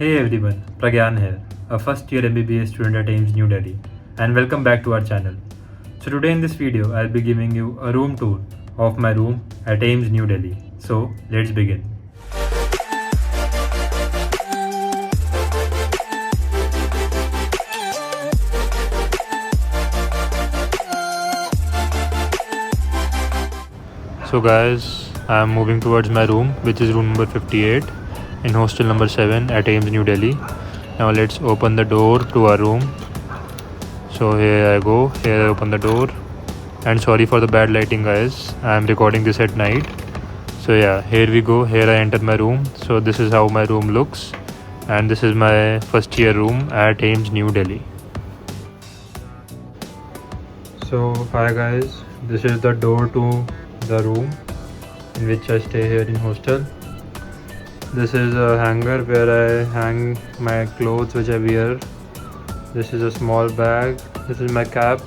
Hey everyone, Pragyan here, a first year MBBS student at AIMS New Delhi, and welcome back to our channel. So today in this video, I'll be giving you a room tour of my room at AIMS New Delhi. So let's begin. So guys, I'm moving towards my room, which is room number 58 in hostel number 7 at AIMS New Delhi. Now let's open the door to our room. So here I go, here I open the door, and sorry for the bad lighting guys, I'm recording this at night. So yeah, here we go, here I enter my room. So this is how my room looks, and this is my first year room at AIMS New Delhi. So hi guys, this is the door to the room in which I stay here in hostel. This is a hanger where I hang my clothes which I wear. This is a small bag. This is my cap.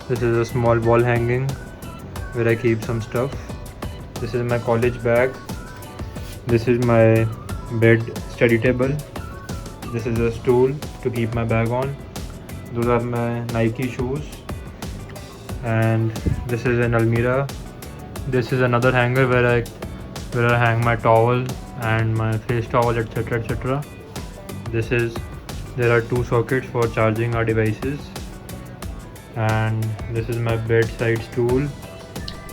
This is a small wall hanging where I keep some stuff. This is my college bag. This is my bed study table. This is a stool to keep my bag on. Those are my Nike shoes. And this is an almirah. This is another hanger where I hang my towel and my face towel, etc, etc. There are two sockets for charging our devices, and this is my bedside stool.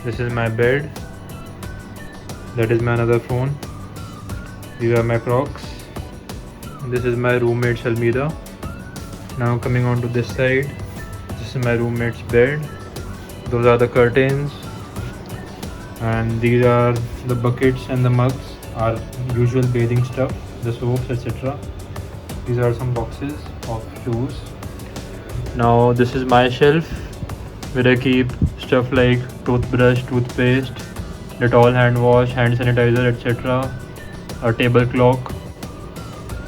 This is my bed. That is my another phone. These are my Crocs. This is my roommate's almirah. Now coming on to this side, this is my roommate's bed. Those are the curtains, and these are the buckets and the mugs, our usual bathing stuff, the soaps, etc. These are some boxes of shoes. Now this is my shelf where I keep stuff like toothbrush, toothpaste, Dettol hand wash, hand sanitizer, etc. A table clock.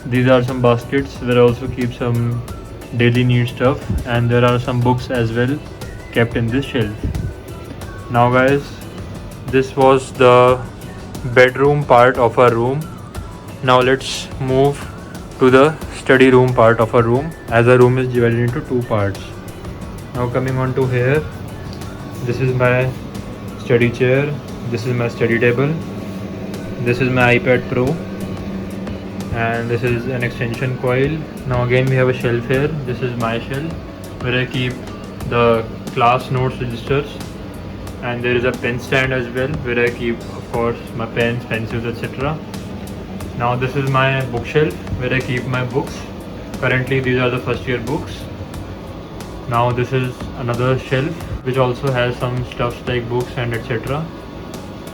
These are some baskets where I also keep some daily need stuff, and there are some books as well kept in this shelf. Now guys, this was the bedroom part of our room. Now let's move to the study room part of our room, as our room is divided into two parts. Now coming on to here, this is my study chair, this is my study table, this is my iPad Pro, and this is an extension coil. Now again we have a shelf here. This is my shelf where I keep the class notes registers, and there is a pen stand as well where I keep, of course, my pens, pencils, etc. Now this is my bookshelf where I keep my books. Currently these are the first year books. Now this is another shelf which also has some stuffs like books and etc.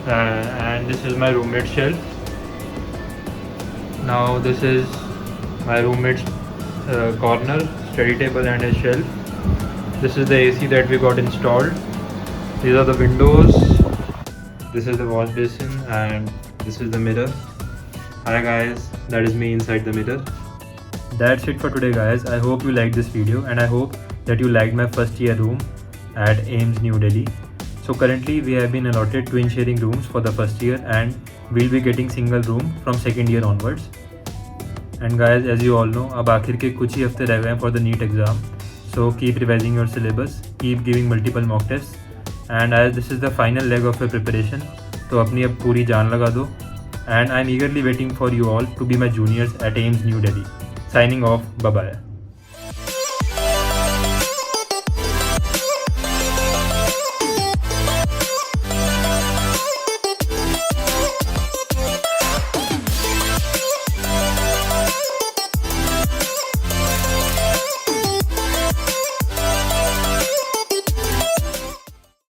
And this is my roommate's shelf. Now this is my roommate's corner, study table and his shelf. This is the AC that we got installed. These are the windows. This is the wash basin, and this is the mirror. Hi guys, that is me inside the mirror. That's it for today guys. I hope you liked this video, and I hope that you liked my first year room at AIMS New Delhi. So currently we have been allotted twin sharing rooms for the first year, and we'll be getting single room from second year onwards. And guys, as you all know, अब आखिर के कुछ ही हफ्ते रह गए हैं for the NEET exam. So keep revising your syllabus, keep giving multiple mock tests. And as this is the final leg of your preparation, तो अपनी अब पूरी जान लगा दो. And I'm eagerly waiting for you all to be my juniors at AIMS New Delhi. Signing off, bye bye.